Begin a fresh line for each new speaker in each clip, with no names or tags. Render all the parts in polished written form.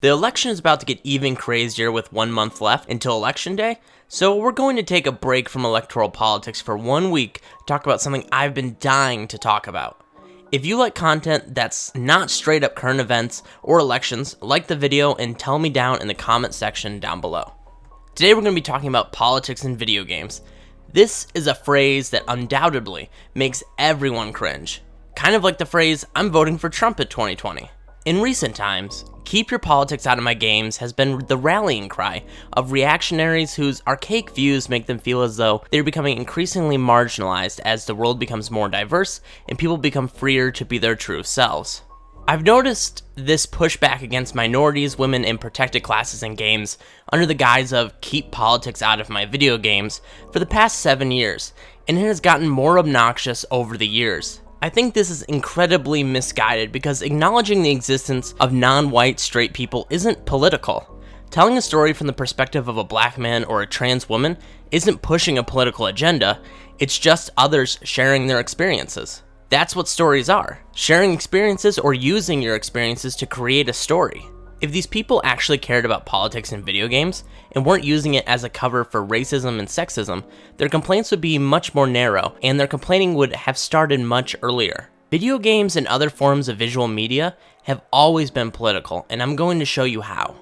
The election is about to get even crazier with 1 month left until Election Day, so we're going to take a break from electoral politics for 1 week to talk about something I've been dying to talk about. If you like content that's not straight up current events or elections, like the video and tell me down in the comment section down below. Today we're going to be talking about politics in video games. This is a phrase that undoubtedly makes everyone cringe. Kind of like the phrase, I'm voting for Trump at 2020. In recent times, keep your politics out of my games has been the rallying cry of reactionaries whose archaic views make them feel as though they're becoming increasingly marginalized as the world becomes more diverse and people become freer to be their true selves. I've noticed this pushback against minorities, women, and protected classes in games under the guise of keep politics out of my video games for the past 7 years, and it has gotten more obnoxious over the years. I think this is incredibly misguided because acknowledging the existence of non-white straight people isn't political. Telling a story from the perspective of a black man or a trans woman isn't pushing a political agenda, it's just others sharing their experiences. That's what stories are, sharing experiences or using your experiences to create a story. If these people actually cared about politics in video games and weren't using it as a cover for racism and sexism, their complaints would be much more narrow and their complaining would have started much earlier. Video games and other forms of visual media have always been political, and I'm going to show you how.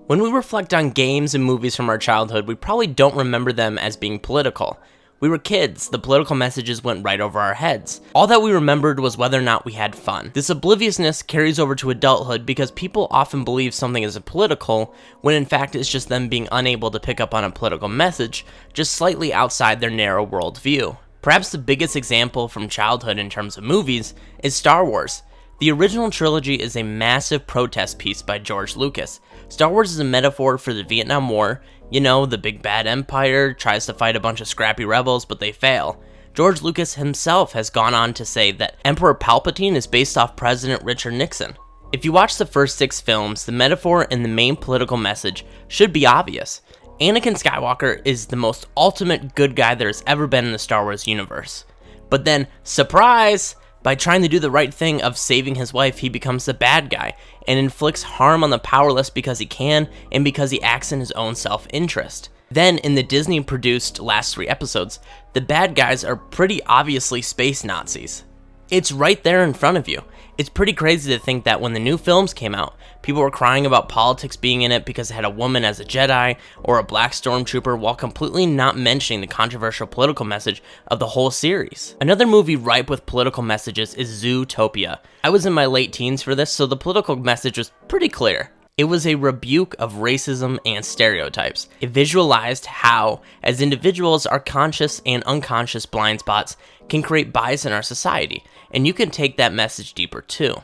When we reflect on games and movies from our childhood, we probably don't remember them as being political. We were kids, the political messages went right over our heads. All that we remembered was whether or not we had fun. This obliviousness carries over to adulthood because people often believe something is political, when in fact it's just them being unable to pick up on a political message, just slightly outside their narrow worldview. Perhaps the biggest example from childhood in terms of movies is Star Wars. The original trilogy is a massive protest piece by George Lucas. Star Wars is a metaphor for the Vietnam War. You know, the big bad empire tries to fight a bunch of scrappy rebels, but they fail. George Lucas himself has gone on to say that Emperor Palpatine is based off President Richard Nixon. If you watch the first 6 films, the metaphor and the main political message should be obvious. Anakin Skywalker is the most ultimate good guy there has ever been in the Star Wars universe. But then, surprise! By trying to do the right thing of saving his wife, he becomes the bad guy and inflicts harm on the powerless because he can and because he acts in his own self-interest. Then, in the Disney-produced last 3 episodes, the bad guys are pretty obviously space Nazis. It's right there in front of you. It's pretty crazy to think that when the new films came out, people were crying about politics being in it because it had a woman as a Jedi or a black stormtrooper while completely not mentioning the controversial political message of the whole series. Another movie ripe with political messages is Zootopia. I was in my late teens for this, so the political message was pretty clear. It was a rebuke of racism and stereotypes. It visualized how, as individuals, our conscious and unconscious blind spots can create bias in our society, and you can take that message deeper too.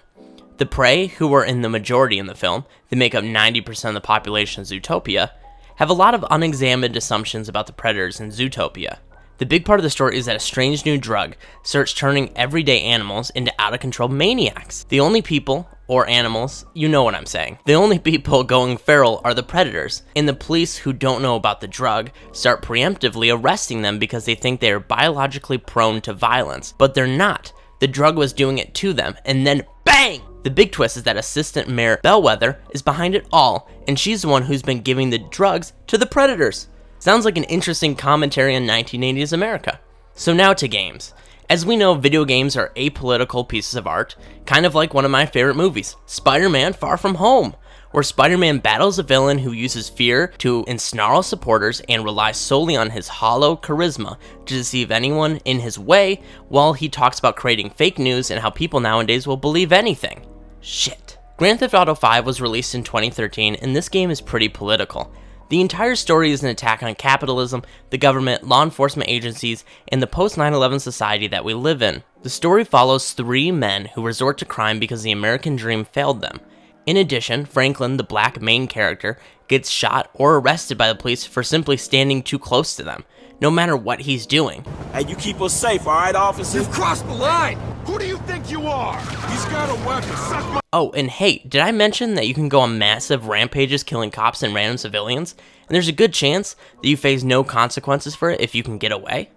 The prey, who are in the majority in the film, they make up 90% of the population of Zootopia, have a lot of unexamined assumptions about the predators in Zootopia. The big part of the story is that a strange new drug starts turning everyday animals into out-of-control maniacs. The only people, or animals, you know what I'm saying. The only people going feral are the predators, and the police who don't know about the drug start preemptively arresting them because they think they are biologically prone to violence, but they're not. The drug was doing it to them, and then bang! The big twist is that Assistant Mayor Bellwether is behind it all, and she's the one who's been giving the drugs to the predators. Sounds like an interesting commentary on 1980s America. So now to games. As we know, video games are apolitical pieces of art, kind of like one of my favorite movies, Spider-Man Far From Home, where Spider-Man battles a villain who uses fear to ensnarl supporters and relies solely on his hollow charisma to deceive anyone in his way, while he talks about creating fake news and how people nowadays will believe anything. Shit. Grand Theft Auto 5 was released in 2013, and this game is pretty political. The entire story is an attack on capitalism, the government, law enforcement agencies, and the post-9/11 society that we live in. The story follows 3 men who resort to crime because the American dream failed them. In addition, Franklin, the black main character, gets shot or arrested by the police for simply standing too close to them, no matter what he's doing.
Hey, you keep us safe, alright, officer?
You've crossed the line! Who do you think you are? He's got a weapon, suck my—
Oh, and hey, did I mention that you can go on massive rampages killing cops and random civilians? and there's a good chance that you face no consequences for it if you can get away.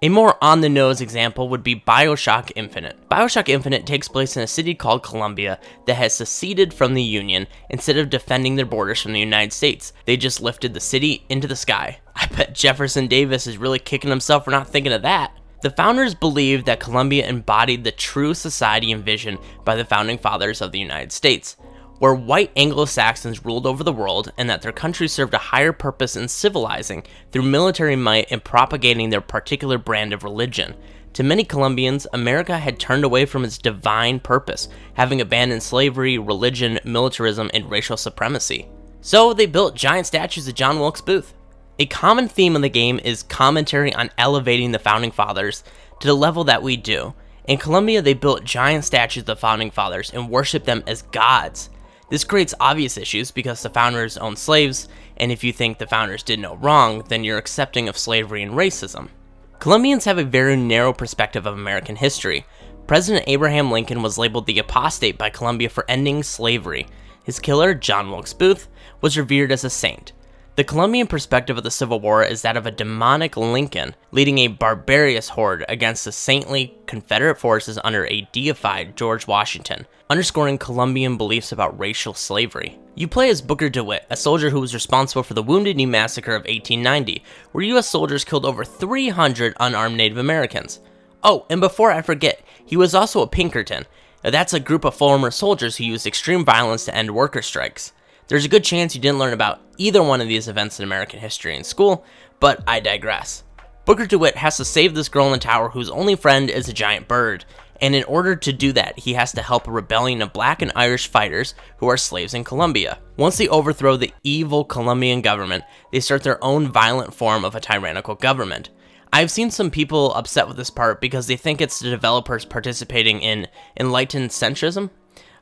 A more on-the-nose example would be Bioshock Infinite. Bioshock Infinite takes place in a city called Columbia that has seceded from the Union instead of defending their borders from the United States. They just lifted the city into the sky. I bet Jefferson Davis is really kicking himself for not thinking of that. The founders believed that Columbia embodied the true society envisioned by the founding fathers of the United States, where white Anglo-Saxons ruled over the world and that their country served a higher purpose in civilizing through military might and propagating their particular brand of religion. To many Colombians, America had turned away from its divine purpose, having abandoned slavery, religion, militarism, and racial supremacy. So they built giant statues of John Wilkes Booth. A common theme in the game is commentary on elevating the founding fathers to the level that we do. In Colombia, they built giant statues of the founding fathers and worshiped them as gods. This creates obvious issues because the founders owned slaves, and if you think the founders did no wrong, then you're accepting of slavery and racism. Colombians have a very narrow perspective of American history. President Abraham Lincoln was labeled the apostate by Colombia for ending slavery. His killer, John Wilkes Booth, was revered as a saint. The Colombian perspective of the Civil War is that of a demonic Lincoln leading a barbarous horde against the saintly Confederate forces under a deified George Washington, underscoring Colombian beliefs about racial slavery. You play as Booker DeWitt, a soldier who was responsible for the Wounded Knee Massacre of 1890, where U.S. soldiers killed over 300 unarmed Native Americans. Oh, and before I forget, he was also a Pinkerton. That's a group of former soldiers who used extreme violence to end worker strikes. There's a good chance you didn't learn about either one of these events in American history in school, but I digress. Booker DeWitt has to save this girl in the tower whose only friend is a giant bird, and in order to do that, he has to help a rebellion of black and Irish fighters who are slaves in Colombia. Once they overthrow the evil Colombian government, they start their own violent form of a tyrannical government. I've seen some people upset with this part because they think it's the developers participating in enlightened centrism,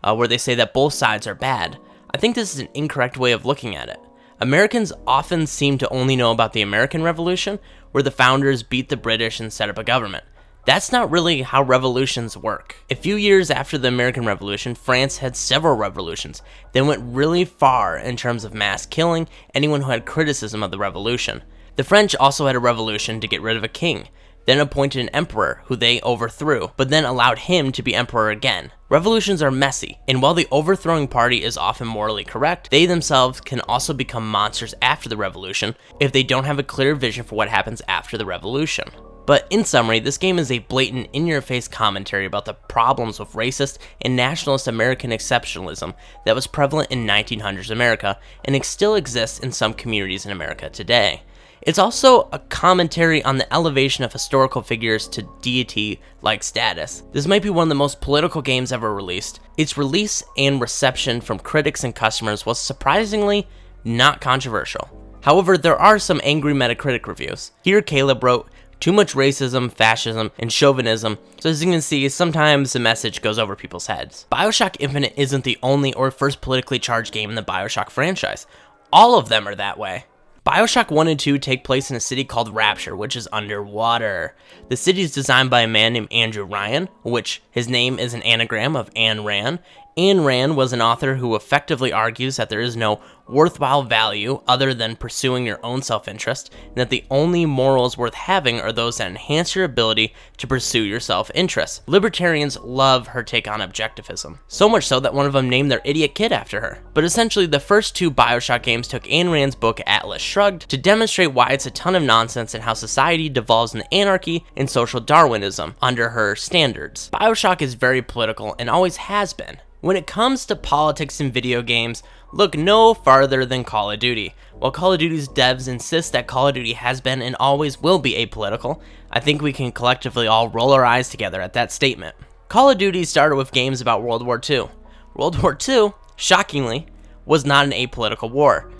where they say that both sides are bad. I think this is an incorrect way of looking at it. Americans often seem to only know about the American Revolution, where the founders beat the British and set up a government. That's not really how revolutions work. A few years after the American Revolution, France had several revolutions. They went really far in terms of mass killing anyone who had criticism of the revolution. The French also had a revolution to get rid of a king, then appointed an emperor who they overthrew, but then allowed him to be emperor again. Revolutions are messy, and while the overthrowing party is often morally correct, they themselves can also become monsters after the revolution if they don't have a clear vision for what happens after the revolution. But in summary, this game is a blatant, in-your-face commentary about the problems with racist and nationalist American exceptionalism that was prevalent in 1900s America, and it still exists in some communities in America today. It's also a commentary on the elevation of historical figures to deity-like status. This might be one of the most political games ever released. Its release and reception from critics and customers was surprisingly not controversial. However, there are some angry Metacritic reviews. Here Caleb wrote, "Too much racism, fascism, and chauvinism, so as you can see, sometimes the message goes over people's heads." Bioshock Infinite isn't the only or first politically charged game in the Bioshock franchise. All of them are that way. Bioshock 1 and 2 take place in a city called Rapture, which is underwater. The city is designed by a man named Andrew Ryan, which his name is an anagram of Ayn Rand. Ayn Rand was an author who effectively argues that there is no worthwhile value other than pursuing your own self-interest, and that the only morals worth having are those that enhance your ability to pursue your self-interest. Libertarians love her take on objectivism, so much so that one of them named their idiot kid after her. But essentially, the first two Bioshock games took Ayn Rand's book Atlas Shrugged to demonstrate why it's a ton of nonsense and how society devolves into anarchy and social Darwinism under her standards. Bioshock is very political and always has been. When it comes to politics in video games, look no farther than Call of Duty. While Call of Duty's devs insist that Call of Duty has been and always will be apolitical, I think we can collectively all roll our eyes together at that statement. Call of Duty started with games about World War II. World War II, shockingly, was not an apolitical war.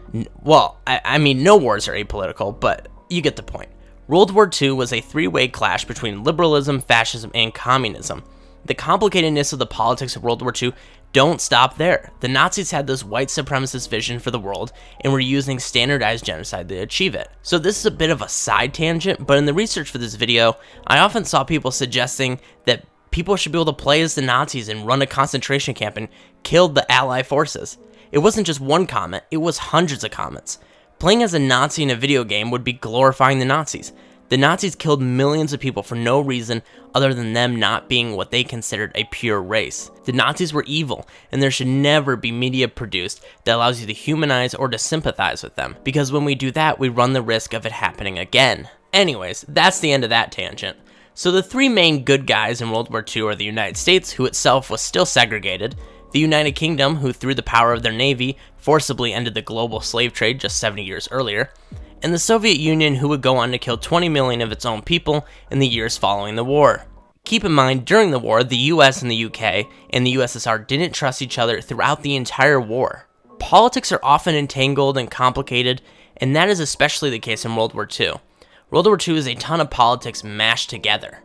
I mean, no wars are apolitical, but you get the point. World War II was a three-way clash between liberalism, fascism, and communism. The complicatedness of the politics of World War II don't stop there. The Nazis had this white supremacist vision for the world and were using standardized genocide to achieve it. So this is a bit of a side tangent, but in the research for this video, I often saw people suggesting that people should be able to play as the Nazis and run a concentration camp and kill the Allied forces. It wasn't just one comment, it was hundreds of comments. Playing as a Nazi in a video game would be glorifying the Nazis. The Nazis killed millions of people for no reason other than them not being what they considered a pure race. The Nazis were evil, and there should never be media produced that allows you to humanize or to sympathize with them, because when we do that, we run the risk of it happening again. Anyways, that's the end of that tangent. So the three main good guys in World War II are the United States, who itself was still segregated, the United Kingdom, who through the power of their navy forcibly ended the global slave trade just 70 years earlier, and the Soviet Union, who would go on to kill 20 million of its own people in the years following the war. Keep in mind, during the war, the US and the UK and the USSR didn't trust each other throughout the entire war. Politics are often entangled and complicated, and that is especially the case in World War II. World War II is a ton of politics mashed together.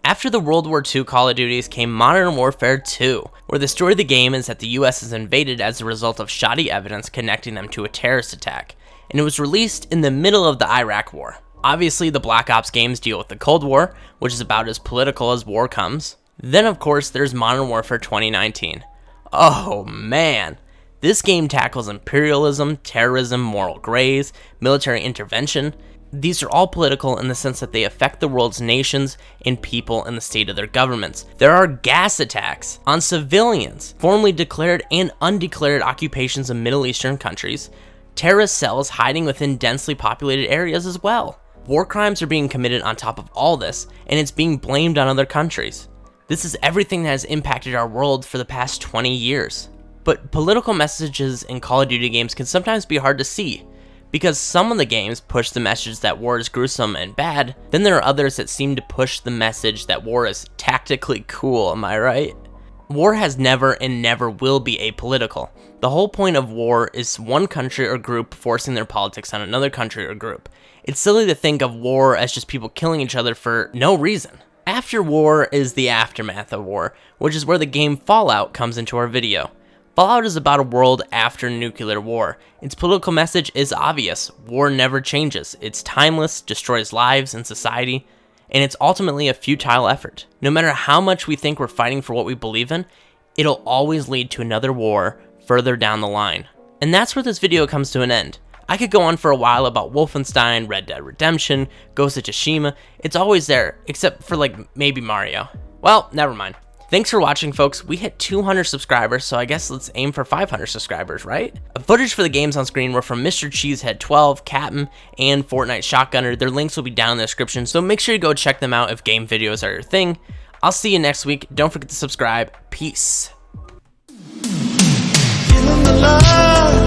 After the World War II Call of Duties came Modern Warfare 2, where the story of the game is that the US is invaded as a result of shoddy evidence connecting them to a terrorist attack, and it was released in the middle of the Iraq War. Obviously, the Black Ops games deal with the Cold War, which is about as political as war comes. Then, of course, there's Modern Warfare 2019. Oh man! This game tackles imperialism, terrorism, moral grays, military intervention. These are all political in the sense that they affect the world's nations and people and the state of their governments. There are gas attacks on civilians, formally declared and undeclared occupations of Middle Eastern countries, terrorist cells hiding within densely populated areas as well. War crimes are being committed on top of all this, and it's being blamed on other countries. This is everything that has impacted our world for the past 20 years. But political messages in Call of Duty games can sometimes be hard to see, because some of the games push the message that war is gruesome and bad, then there are others that seem to push the message that war is tactically cool, am I right? War has never and never will be apolitical. The whole point of war is one country or group forcing their politics on another country or group. It's silly to think of war as just people killing each other for no reason. After war is the aftermath of war, which is where the game Fallout comes into our video. Fallout is about a world after nuclear war. Its political message is obvious. War never changes. It's timeless, destroys lives and society, and it's ultimately a futile effort. No matter how much we think we're fighting for what we believe in, it'll always lead to another war further down the line. And that's where this video comes to an end. I could go on for a while about Wolfenstein, Red Dead Redemption, Ghost of Tsushima. It's always there, except for like maybe Mario. Well, never mind. Thanks for watching, folks. We hit 200 subscribers, so I guess let's aim for 500 subscribers, right? Footage for the games on screen were from Mr. Cheesehead12, Captain, and Fortnite Shotgunner. Their links will be down in the description, so make sure you go check them out if game videos are your thing. I'll see you next week. Don't forget to subscribe. Peace.
Feeling the love.